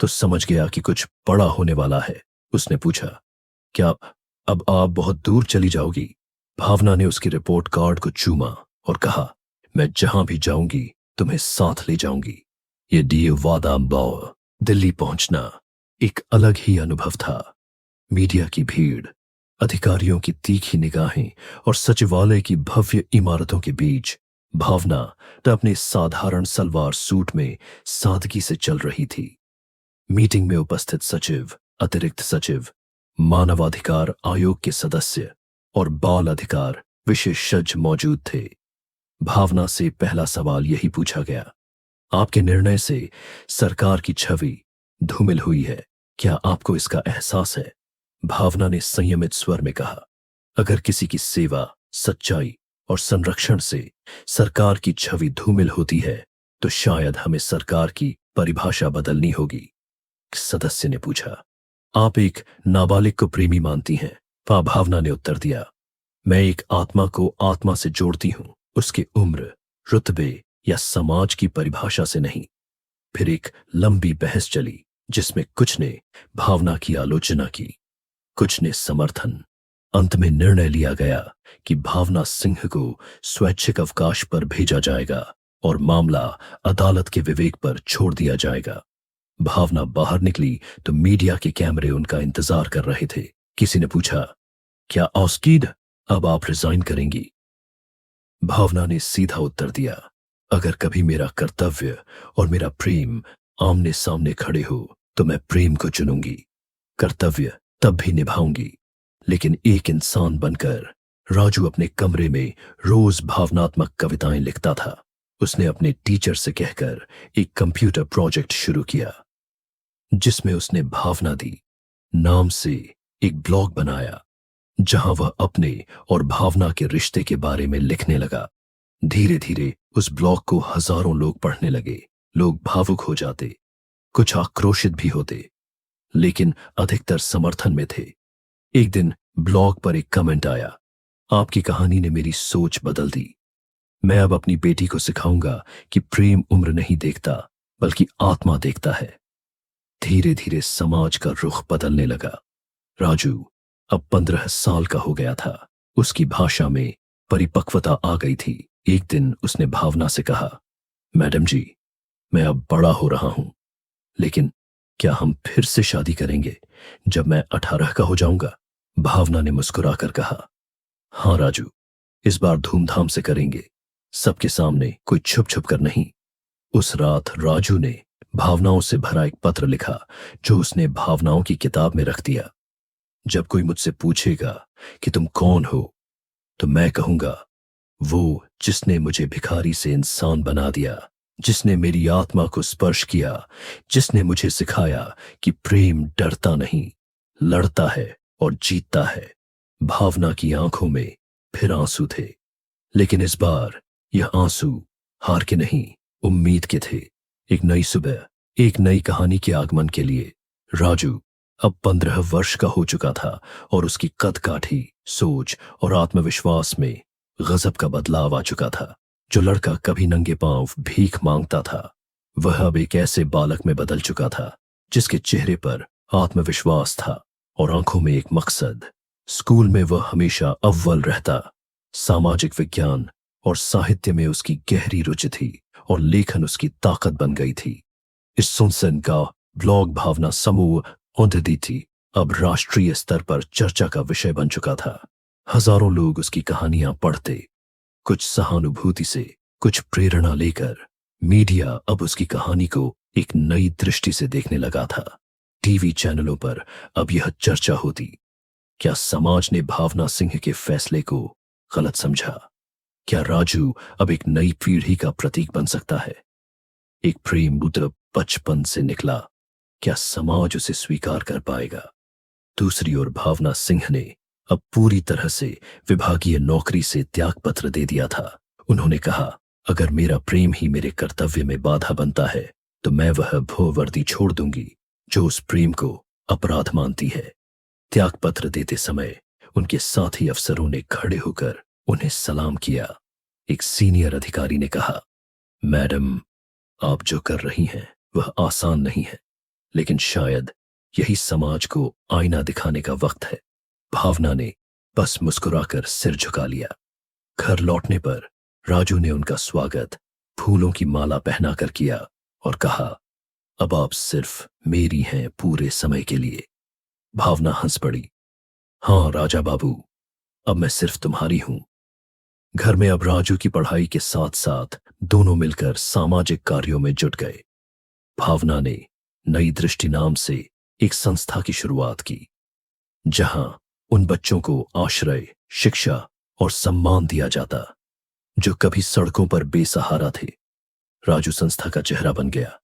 A: तो समझ गया कि कुछ बड़ा होने वाला है। उसने पूछा, क्या अब आप बहुत दूर चली जाओगी? भावना ने उसकी रिपोर्ट कार्ड को चूमा और कहा, मैं जहां भी जाऊंगी तुम्हें साथ ले जाऊंगी। ये दिए वादा बाव। दिल्ली पहुंचना एक अलग ही अनुभव था। मीडिया की भीड़, अधिकारियों की तीखी निगाहें और सचिवालय की भव्य इमारतों के बीच भावना अपने साधारण सलवार सूट में सादगी से चल रही थी। मीटिंग में उपस्थित सचिव, अतिरिक्त सचिव, मानवाधिकार आयोग के सदस्य और बाल अधिकार विशेषज्ञ मौजूद थे। भावना से पहला सवाल यही पूछा गया, आपके निर्णय से सरकार की छवि धूमिल हुई है, क्या आपको इसका एहसास है? भावना ने संयमित स्वर में कहा, अगर किसी की सेवा, सच्चाई और संरक्षण से सरकार की छवि धूमिल होती है तो शायद हमें सरकार की परिभाषा बदलनी होगी। सदस्य ने पूछा, आप एक नाबालिग को प्रेमी मानती हैं? भावना ने उत्तर दिया, मैं एक आत्मा को आत्मा से जोड़ती हूं, उसके उम्र, रुतबे या समाज की परिभाषा से नहीं। फिर एक लंबी बहस चली, जिसमें कुछ ने भावना की आलोचना की, कुछ ने समर्थन। अंत में निर्णय लिया गया कि भावना सिंह को स्वैच्छिक अवकाश पर भेजा जाएगा और मामला अदालत के विवेक पर छोड़ दिया जाएगा। भावना बाहर निकली तो मीडिया के कैमरे उनका इंतजार कर रहे थे। किसी ने पूछा, क्या ऑस्कीड अब आप रिजाइन करेंगी? भावना ने सीधा उत्तर दिया, अगर कभी मेरा कर्तव्य और मेरा प्रेम आमने सामने खड़े हो तो मैं प्रेम को चुनूंगी। कर्तव्य तब भी निभाऊंगी, लेकिन एक इंसान बनकर। राजू अपने कमरे में रोज भावनात्मक कविताएं लिखता था। उसने अपने टीचर से कहकर एक कंप्यूटर प्रोजेक्ट शुरू किया, जिसमें उसने भावना दी नाम से एक ब्लॉग बनाया, जहां वह अपने और भावना के रिश्ते के बारे में लिखने लगा। धीरे धीरे उस ब्लॉग को हजारों लोग पढ़ने लगे। लोग भावुक हो जाते, कुछ आक्रोशित भी होते, लेकिन अधिकतर समर्थन में थे। एक दिन ब्लॉग पर एक कमेंट आया, आपकी कहानी ने मेरी सोच बदल दी। मैं अब अपनी बेटी को सिखाऊंगा कि प्रेम उम्र नहीं देखता, बल्कि आत्मा देखता है। धीरे धीरे समाज का रुख बदलने लगा। राजू अब 15 साल का हो गया था। उसकी भाषा में परिपक्वता आ गई थी। एक दिन उसने भावना से कहा, मैडम जी, मैं अब बड़ा हो रहा हूं, लेकिन क्या हम फिर से शादी करेंगे जब मैं 18 का हो जाऊंगा? भावना ने मुस्कुराकर कहा, हाँ राजू, इस बार धूमधाम से करेंगे, सबके सामने, कोई छुप छुप कर नहीं। उस रात राजू ने भावनाओं से भरा एक पत्र लिखा, जो उसने भावनाओं की किताब में रख दिया। जब कोई मुझसे पूछेगा कि तुम कौन हो, तो मैं कहूंगा, वो जिसने मुझे भिखारी से इंसान बना दिया, जिसने मेरी आत्मा को स्पर्श किया, जिसने मुझे सिखाया कि प्रेम डरता नहीं, लड़ता है और जीतता है। भावना की आंखों में फिर आंसू थे, लेकिन इस बार यह आंसू हार के नहीं, उम्मीद के थे। एक नई सुबह, एक नई कहानी के आगमन के लिए। राजू अब 15 वर्ष का हो चुका था और उसकी कद काठी, सोच और आत्मविश्वास में गजब का बदलाव आ चुका था। जो लड़का कभी नंगे पांव भीख मांगता था, वह अब एक ऐसे बालक में बदल चुका था जिसके चेहरे पर आत्मविश्वास था और आंखों में एक मकसद। स्कूल में वह हमेशा अव्वल रहता। सामाजिक विज्ञान और साहित्य में उसकी गहरी रुचि थी और लेखन उसकी ताकत बन गई थी। इस सुनसन का ब्लॉग भावना समूह औंधती थी अब राष्ट्रीय स्तर पर चर्चा का विषय बन चुका था। हजारों लोग उसकी कहानियां पढ़ते, कुछ सहानुभूति से, कुछ प्रेरणा लेकर। मीडिया अब उसकी कहानी को एक नई दृष्टि से देखने लगा था। टीवी चैनलों पर अब यह चर्चा होती, क्या समाज ने भावना सिंह के फैसले को गलत समझा? क्या राजू अब एक नई पीढ़ी का प्रतीक बन सकता है? एक प्रेम पुत्र बचपन से निकला, क्या समाज उसे स्वीकार कर पाएगा? दूसरी ओर भावना सिंह ने अब पूरी तरह से विभागीय नौकरी से त्यागपत्र दे दिया था। उन्होंने कहा, अगर मेरा प्रेम ही मेरे कर्तव्य में बाधा बनता है, तो मैं वह भूवर्दी छोड़ दूंगी जो उस प्रेम को अपराध मानती है। त्यागपत्र देते समय उनके साथी अफसरों ने खड़े होकर उन्हें सलाम किया। एक सीनियर अधिकारी ने कहा, मैडम, आप जो कर रही हैं वह आसान नहीं है, लेकिन शायद यही समाज को आईना दिखाने का वक्त है। भावना ने बस मुस्कुराकर सिर झुका लिया। घर लौटने पर राजू ने उनका स्वागत फूलों की माला पहनाकर किया और कहा, अब आप सिर्फ मेरी हैं पूरे समय के लिए। भावना हंस पड़ी, हाँ राजा बाबू, अब मैं सिर्फ तुम्हारी हूं। घर में अब राजू की पढ़ाई के साथ साथ दोनों मिलकर सामाजिक कार्यों में जुट गए। भावना ने नई दृष्टि नाम से एक संस्था की शुरुआत की, जहां उन बच्चों को आश्रय, शिक्षा और सम्मान दिया जाता जो कभी सड़कों पर बेसहारा थे। राजू संस्था का चेहरा बन गया।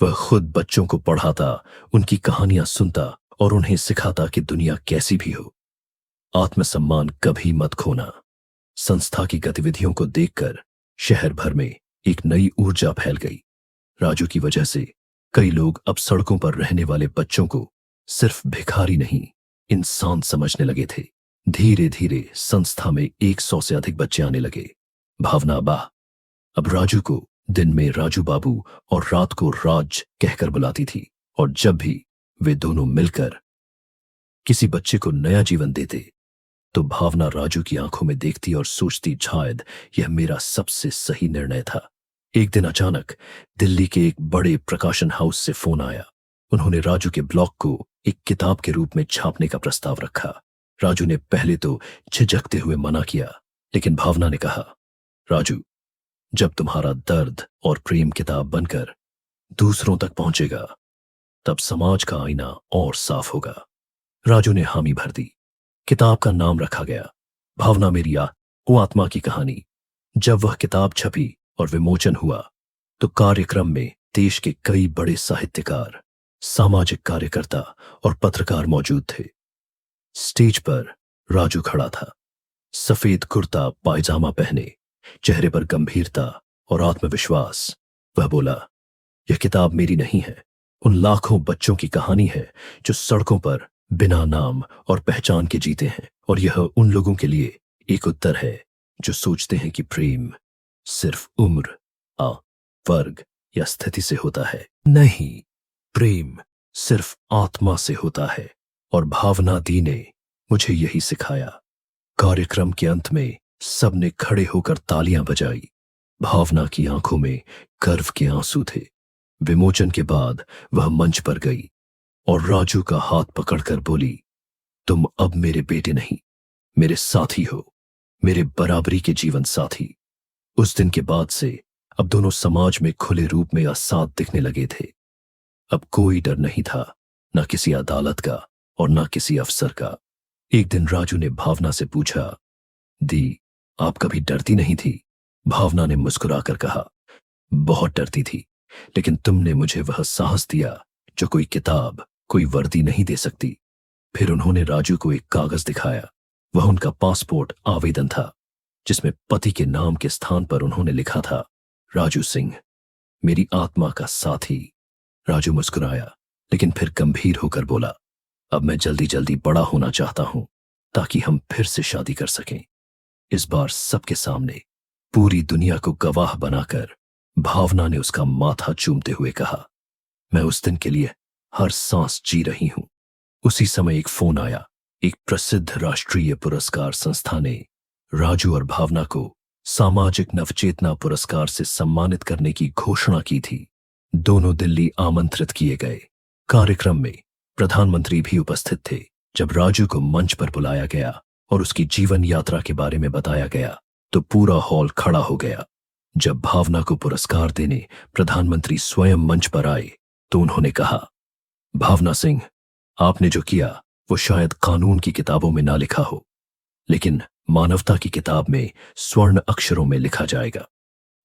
A: वह खुद बच्चों को पढ़ाता, उनकी कहानियां सुनता और उन्हें सिखाता कि दुनिया कैसी भी हो, आत्मसम्मान कभी मत खोना। संस्था की गतिविधियों को देखकर शहर भर में एक नई ऊर्जा फैल गई। राजू की वजह से कई लोग अब सड़कों पर रहने वाले बच्चों को सिर्फ भिखारी नहीं, इंसान समझने लगे थे। धीरे धीरे संस्था में 100 से अधिक बच्चे आने लगे। भावना बा अब राजू को दिन में राजू बाबू और रात को राज कहकर बुलाती थी, और जब भी वे दोनों मिलकर किसी बच्चे को नया जीवन देते, तो भावना राजू की आंखों में देखती और सोचती, शायद यह मेरा सबसे सही निर्णय था। एक दिन अचानक दिल्ली के एक बड़े प्रकाशन हाउस से फोन आया। उन्होंने राजू के ब्लॉग को एक किताब के रूप में छापने का प्रस्ताव रखा। राजू ने पहले तो झिझकते हुए मना किया, लेकिन भावना ने कहा, राजू, जब तुम्हारा दर्द और प्रेम किताब बनकर दूसरों तक पहुंचेगा, तब समाज का आईना और साफ होगा। राजू ने हामी भर दी। किताब का नाम रखा गया, भावना मेरी आत्मा की कहानी। जब वह किताब छपी और विमोचन हुआ, तो कार्यक्रम में देश के कई बड़े साहित्यकार, सामाजिक कार्यकर्ता और पत्रकार मौजूद थे। स्टेज पर राजू खड़ा था, सफेद कुर्ता पायजामा पहने, चेहरे पर गंभीरता और आत्मविश्वास। वह बोला, यह किताब मेरी नहीं है, उन लाखों बच्चों की कहानी है जो सड़कों पर बिना नाम और पहचान के जीते हैं। और यह उन लोगों के लिए एक उत्तर है जो सोचते हैं कि प्रेम सिर्फ उम्र, आ, वर्ग या स्थिति से होता है। नहीं, प्रेम सिर्फ आत्मा से होता है। और भावना दी ने मुझे यही सिखाया। कार्यक्रम के अंत में सबने खड़े होकर तालियां बजाई। भावना की आंखों में गर्व के आंसू थे। विमोचन के बाद वह मंच पर गई और राजू का हाथ पकड़कर बोली, तुम अब मेरे बेटे नहीं, मेरे साथी हो, मेरे बराबरी के जीवन साथी। उस दिन के बाद से अब दोनों समाज में खुले रूप में असाध दिखने लगे थे। अब कोई डर नहीं था, न किसी अदालत का और न किसी अफसर का। एक दिन राजू ने भावना से पूछा, दी, आप कभी डरती नहीं थी? भावना ने मुस्कुराकर कहा, बहुत डरती थी, लेकिन तुमने मुझे वह साहस दिया जो कोई किताब, कोई वर्दी नहीं दे सकती। फिर उन्होंने राजू को एक कागज दिखाया। वह उनका पासपोर्ट आवेदन था, जिसमें पति के नाम के स्थान पर उन्होंने लिखा था, राजू सिंह, मेरी आत्मा का साथी। राजू मुस्कुराया, लेकिन फिर गंभीर होकर बोला, अब मैं जल्दी जल्दी बड़ा होना चाहता हूं ताकि हम फिर से शादी कर सकें। इस बार सबके सामने, पूरी दुनिया को गवाह बनाकर भावना ने उसका माथा चूमते हुए कहा, मैं उस दिन के लिए हर सांस जी रही हूं। उसी समय एक फोन आया। एक प्रसिद्ध राष्ट्रीय पुरस्कार संस्था ने राजू और भावना को सामाजिक नवचेतना पुरस्कार से सम्मानित करने की घोषणा की थी। दोनों दिल्ली आमंत्रित किए गए। कार्यक्रम में प्रधानमंत्री भी उपस्थित थे। जब राजू को मंच पर बुलाया गया और उसकी जीवन यात्रा के बारे में बताया गया तो पूरा हॉल खड़ा हो गया। जब भावना को पुरस्कार देने प्रधानमंत्री स्वयं मंच पर आए तो उन्होंने कहा, भावना सिंह, आपने जो किया वो शायद कानून की किताबों में ना लिखा हो, लेकिन मानवता की किताब में स्वर्ण अक्षरों में लिखा जाएगा।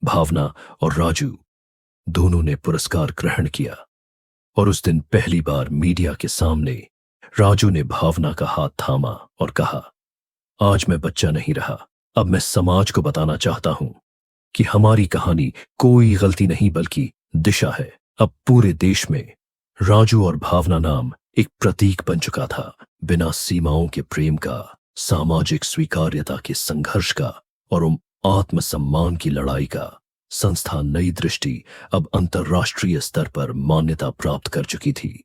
A: भावना और राजू दोनों ने पुरस्कार ग्रहण किया और उस दिन पहली बार मीडिया के सामने राजू ने भावना का हाथ थामा और कहा, आज मैं बच्चा नहीं रहा, अब मैं समाज को बताना चाहता हूं कि हमारी कहानी कोई गलती नहीं बल्कि दिशा है। अब पूरे देश में राजू और भावना नाम एक प्रतीक बन चुका था, बिना सीमाओं के प्रेम का, सामाजिक स्वीकार्यता के संघर्ष का और आत्मसम्मान की लड़ाई का। संस्था नई दृष्टि अब अंतर्राष्ट्रीय स्तर पर मान्यता प्राप्त कर चुकी थी।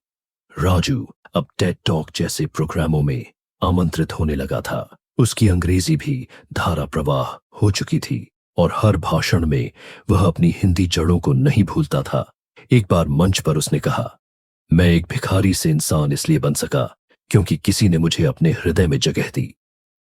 A: राजू अब टेड टॉक जैसे प्रोग्रामों में आमंत्रित होने लगा था। उसकी अंग्रेजी भी धारा प्रवाह हो चुकी थी और हर भाषण में वह अपनी हिंदी जड़ों को नहीं भूलता था। एक बार मंच पर उसने कहा, मैं एक भिखारी से इंसान इसलिए बन सका क्योंकि किसी ने मुझे अपने हृदय में जगह दी।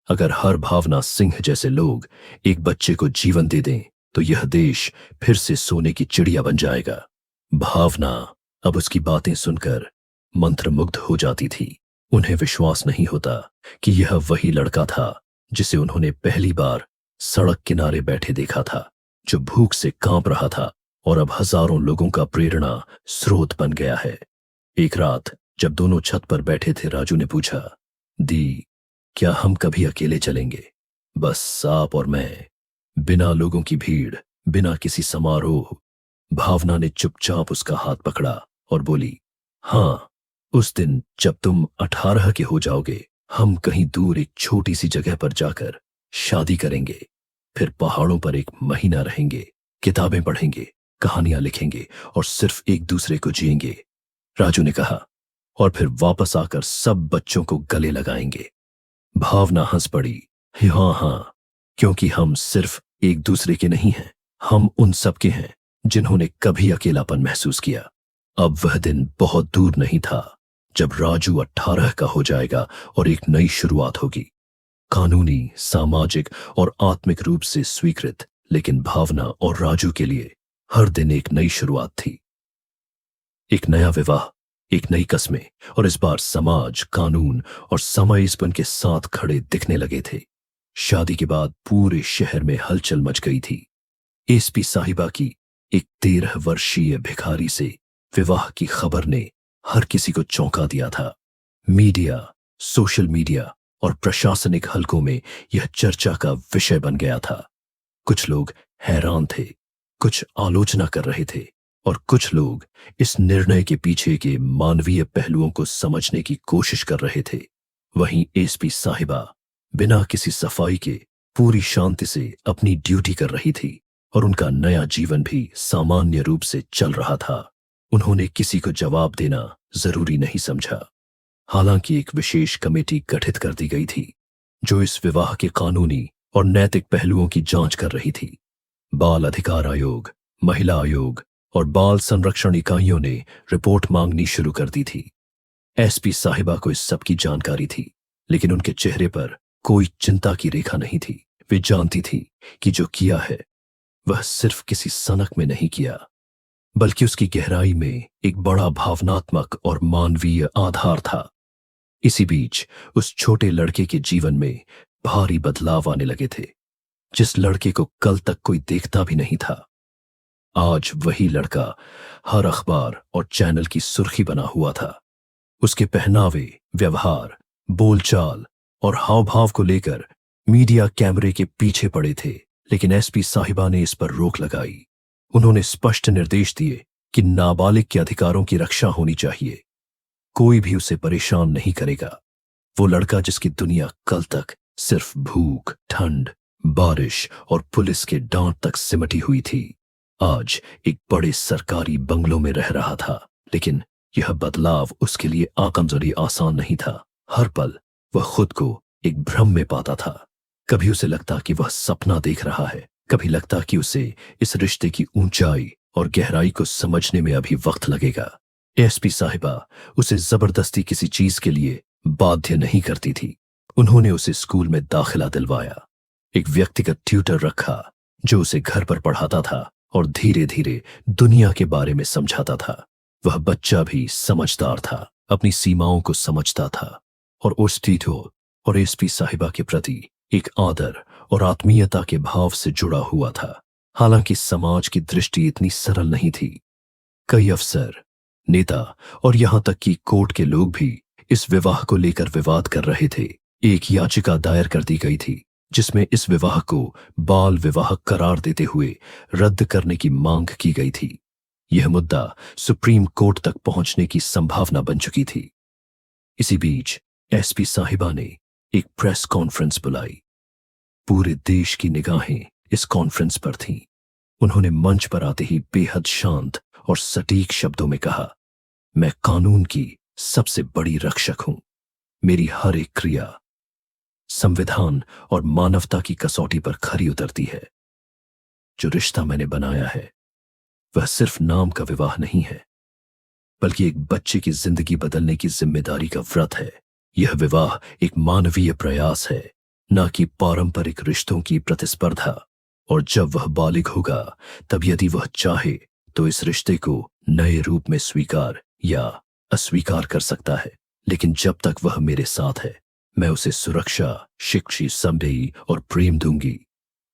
A: अगर हर भावना सिंह जैसे लोग एक बच्चे को जीवन दे दें तो यह देश फिर से सोने की चिड़िया बन जाएगा। भावना अब उसकी बातें सुनकर मंत्रमुग्ध हो जाती थी। उन्हें विश्वास नहीं होता कि यह वही लड़का था जिसे उन्होंने पहली बार सड़क किनारे बैठे देखा था, जो भूख से कांप रहा था और अब हजारों लोगों का प्रेरणा स्रोत बन गया है। एक रात जब दोनों छत पर बैठे थे, राजू ने पूछा, दी, क्या हम कभी अकेले चलेंगे? बस आप और मैं, बिना लोगों की भीड़, बिना किसी समारोह। भावना ने चुपचाप उसका हाथ पकड़ा और बोली, हाँ, उस दिन जब तुम 18 के हो जाओगे, हम कहीं दूर एक छोटी सी जगह पर जाकर शादी करेंगे, फिर पहाड़ों पर एक महीना रहेंगे, किताबें पढ़ेंगे, कहानियां लिखेंगे और सिर्फ एक दूसरे को जिएंगे। राजू ने कहा, और फिर वापस आकर सब बच्चों को गले लगाएंगे। भावना हंस पड़ी, हाँ हाँ, क्योंकि हम सिर्फ एक दूसरे के नहीं हैं, हम उन सब के हैं जिन्होंने कभी अकेलापन महसूस किया। अब वह दिन बहुत दूर नहीं था जब राजू 18 का हो जाएगा और एक नई शुरुआत होगी। कानूनी, सामाजिक और आत्मिक रूप से स्वीकृत, लेकिन भावना और राजू के लिए हर दिन एक नई शुरुआत थी। एक नया विवाह, एक नई कस्में, और इस बार समाज, कानून और समय इस के साथ खड़े दिखने लगे थे। शादी के बाद पूरे शहर में हलचल मच गई थी। एसपी साहिबा की एक 13 वर्षीय भिखारी से विवाह की खबर ने हर किसी को चौंका दिया था। मीडिया, सोशल मीडिया और प्रशासनिक हलकों में यह चर्चा का विषय बन गया था। कुछ लोग हैरान थे, कुछ आलोचना कर रहे थे और कुछ लोग इस निर्णय के पीछे के मानवीय पहलुओं को समझने की कोशिश कर रहे थे। वहीं एसपी साहिबा बिना किसी सफाई के पूरी शांति से अपनी ड्यूटी कर रही थी और उनका नया जीवन भी सामान्य रूप से चल रहा था। उन्होंने किसी को जवाब देना जरूरी नहीं समझा। हालांकि एक विशेष कमेटी गठित कर दी गई थी जो इस विवाह के कानूनी और नैतिक पहलुओं की जांच कर रही थी। बाल अधिकार आयोग, महिला आयोग और बाल संरक्षण इकाइयों ने रिपोर्ट मांगनी शुरू कर दी थी। एसपी साहिबा को इस सब की जानकारी थी, लेकिन उनके चेहरे पर कोई चिंता की रेखा नहीं थी। वे जानती थी कि जो किया है वह सिर्फ किसी सनक में नहीं किया, बल्कि उसकी गहराई में एक बड़ा भावनात्मक और मानवीय आधार था। इसी बीच उस छोटे लड़के के जीवन में भारी बदलाव आने लगे थे, जिस लड़के को कल तक कोई देखता भी नहीं था। आज वही लड़का हर अखबार और चैनल की सुर्खी बना हुआ था। उसके पहनावे, व्यवहार, बोलचाल और हाव भाव को लेकर मीडिया कैमरे के पीछे पड़े थे, लेकिन एसपी साहिबा ने इस पर रोक लगाई। उन्होंने स्पष्ट निर्देश दिए कि नाबालिग के अधिकारों की रक्षा होनी चाहिए। कोई भी उसे परेशान नहीं करेगा। वो लड़का जिसकी दुनिया कल तक सिर्फ भूख, ठंड, बारिश और पुलिस के डांट तक सिमटी हुई थी, आज एक बड़े सरकारी बंगलों में रह रहा था। लेकिन यह बदलाव उसके लिए आकमजोरी आसान नहीं था। हर पल वह खुद को एक भ्रम में पाता था। कभी उसे लगता कि वह सपना देख रहा है, कभी लगता कि उसे इस रिश्ते की ऊंचाई और गहराई को समझने में अभी वक्त लगेगा। एसपी साहिबा उसे जबरदस्ती किसी चीज के लिए बाध्य नहीं करती थी। उन्होंने उसे स्कूल में दाखिला दिलवाया, एक व्यक्तिगत ट्यूटर रखा जो उसे घर पर पढ़ाता था और धीरे धीरे दुनिया के बारे में समझाता था। वह बच्चा भी समझदार था, अपनी सीमाओं को समझता था और उस टीटो और एसपी साहिबा के प्रति एक आदर और आत्मीयता के भाव से जुड़ा हुआ था। हालांकि समाज की दृष्टि इतनी सरल नहीं थी। कई अफसर, नेता और यहां तक कि कोर्ट के लोग भी इस विवाह को लेकर विवाद कर रहे थे। एक याचिका दायर कर दी गई थी जिसमें इस विवाह को बाल विवाह करार देते हुए रद्द करने की मांग की गई थी। यह मुद्दा सुप्रीम कोर्ट तक पहुंचने की संभावना बन चुकी थी। इसी बीच एसपी साहिबा ने एक प्रेस कॉन्फ्रेंस बुलाई। पूरे देश की निगाहें इस कॉन्फ्रेंस पर थीं। उन्होंने मंच पर आते ही बेहद शांत और सटीक शब्दों में कहा, मैं कानून की सबसे बड़ी रक्षक हूं। मेरी हर एक क्रिया संविधान और मानवता की कसौटी पर खरी उतरती है। जो रिश्ता मैंने बनाया है वह सिर्फ नाम का विवाह नहीं है, बल्कि एक बच्चे की जिंदगी बदलने की जिम्मेदारी का व्रत है। यह विवाह एक मानवीय प्रयास है, न कि पारंपरिक रिश्तों की प्रतिस्पर्धा। और जब वह बालिग होगा, तब यदि वह चाहे तो इस रिश्ते को नए रूप में स्वीकार या अस्वीकार कर सकता है। लेकिन जब तक वह मेरे साथ है, मैं उसे सुरक्षा, शिक्षा, समझी और प्रेम दूंगी।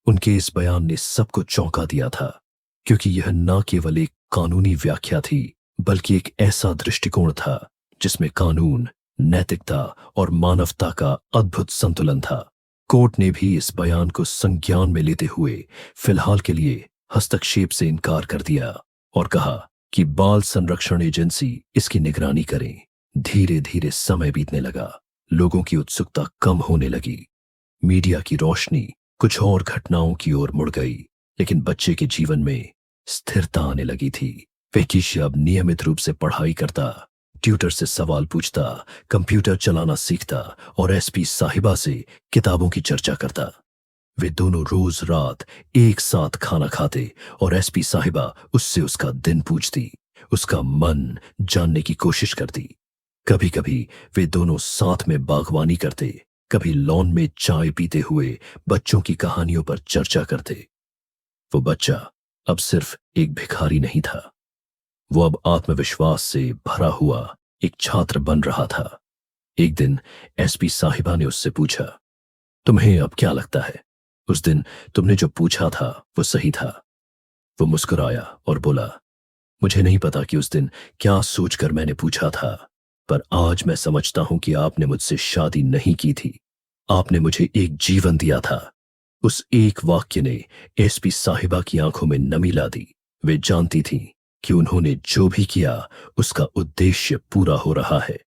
A: उनके इस बयान ने सबको चौंका दिया था, क्योंकि यह न केवल एक कानूनी व्याख्या थी, बल्कि एक ऐसा दृष्टिकोण था जिसमें कानून, नैतिकता और मानवता का अद्भुत संतुलन था। कोर्ट ने भी इस बयान को संज्ञान में लेते हुए फिलहाल के लिए हस्तक्षेप से इनकार कर दिया और कहा कि बाल संरक्षण एजेंसी इसकी निगरानी करें। धीरे धीरे समय बीतने लगा। लोगों की उत्सुकता कम होने लगी। मीडिया की रोशनी कुछ और घटनाओं की ओर मुड़ गई, लेकिन बच्चे के जीवन में स्थिरता आने लगी थी। वेकिश अब नियमित रूप से पढ़ाई करता, ट्यूटर से सवाल पूछता, कंप्यूटर चलाना सीखता और एसपी साहिबा से किताबों की चर्चा करता। वे दोनों रोज रात एक साथ खाना खाते और एसपी साहिबा उससे उसका दिन पूछती, उसका मन जानने की कोशिश करती। कभी कभी वे दोनों साथ में बागवानी करते, कभी लॉन में चाय पीते हुए बच्चों की कहानियों पर चर्चा करते। वो बच्चा अब सिर्फ एक भिखारी नहीं था, वो अब आत्मविश्वास से भरा हुआ एक छात्र बन रहा था। एक दिन एसपी साहिबा ने उससे पूछा, तुम्हें अब क्या लगता है, उस दिन तुमने जो पूछा था वो सही था? वो मुस्कुराया और बोला, मुझे नहीं पता कि उस दिन क्या सोचकर मैंने पूछा था, पर आज मैं समझता हूं कि आपने मुझसे शादी नहीं की थी, आपने मुझे एक जीवन दिया था। उस एक वाक्य ने एसपी साहिबा की आंखों में नमी ला दी। वे जानती थीं कि उन्होंने जो भी किया उसका उद्देश्य पूरा हो रहा है।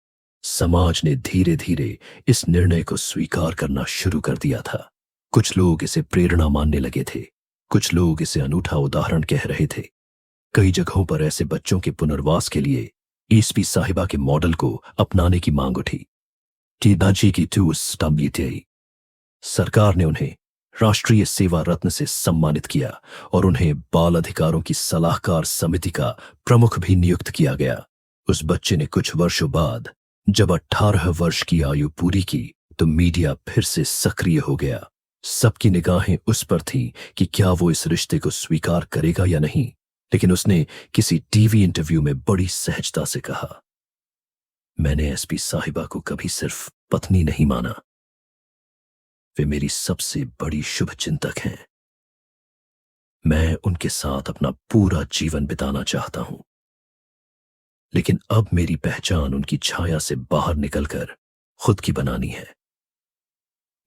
A: समाज ने धीरे धीरे इस निर्णय को स्वीकार करना शुरू कर दिया था। कुछ लोग इसे प्रेरणा मानने लगे थे, कुछ लोग इसे अनूठा उदाहरण कह रहे थे। कई जगहों पर ऐसे बच्चों के पुनर्वास के लिए एसपी साहिबा के मॉडल को अपनाने की मांग उठी। सरकार ने उन्हें राष्ट्रीय सेवा रत्न से सम्मानित किया और उन्हें बाल अधिकारों की सलाहकार समिति का प्रमुख भी नियुक्त किया गया। उस बच्चे ने कुछ वर्षों बाद जब 18 वर्ष की आयु पूरी की तो मीडिया फिर से सक्रिय हो गया। सबकी निगाहें उस पर थीं कि क्या वो इस रिश्ते को स्वीकार करेगा या नहीं। लेकिन उसने किसी टीवी इंटरव्यू में बड़ी सहजता से कहा, मैंने एसपी साहिबा को कभी सिर्फ पत्नी नहीं माना, वे मेरी सबसे बड़ी शुभचिंतक हैं। मैं उनके साथ अपना पूरा जीवन बिताना चाहता हूं। लेकिन अब मेरी पहचान उनकी छाया से बाहर निकलकर खुद की बनानी है।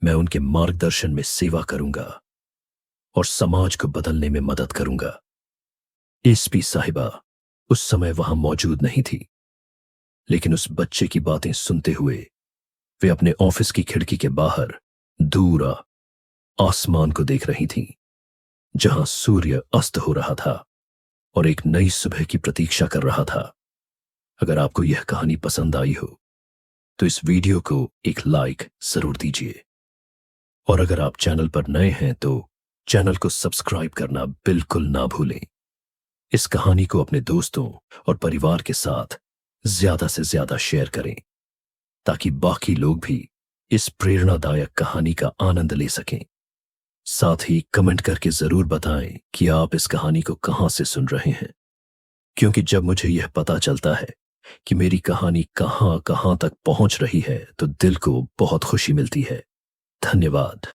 A: मैं उनके मार्गदर्शन में सेवा करूंगा और समाज को बदलने में मदद करूंगा। एसपी साहिबा उस समय वहां मौजूद नहीं थी, लेकिन उस बच्चे की बातें सुनते हुए वे अपने ऑफिस की खिड़की के बाहर दूर आसमान को देख रही थीं, जहां सूर्य अस्त हो रहा था और एक नई सुबह की प्रतीक्षा कर रहा था। अगर आपको यह कहानी पसंद आई हो तो इस वीडियो को एक लाइक जरूर दीजिए, और अगर आप चैनल पर नए हैं तो चैनल को सब्सक्राइब करना बिल्कुल ना भूलें। इस कहानी को अपने दोस्तों और परिवार के साथ ज्यादा से ज्यादा शेयर करें ताकि बाकी लोग भी इस प्रेरणादायक कहानी का आनंद ले सकें। साथ ही कमेंट करके जरूर बताएं कि आप इस कहानी को कहां से सुन रहे हैं, क्योंकि जब मुझे यह पता चलता है कि मेरी कहानी कहां कहां तक पहुंच रही है तो दिल को बहुत खुशी मिलती है। धन्यवाद।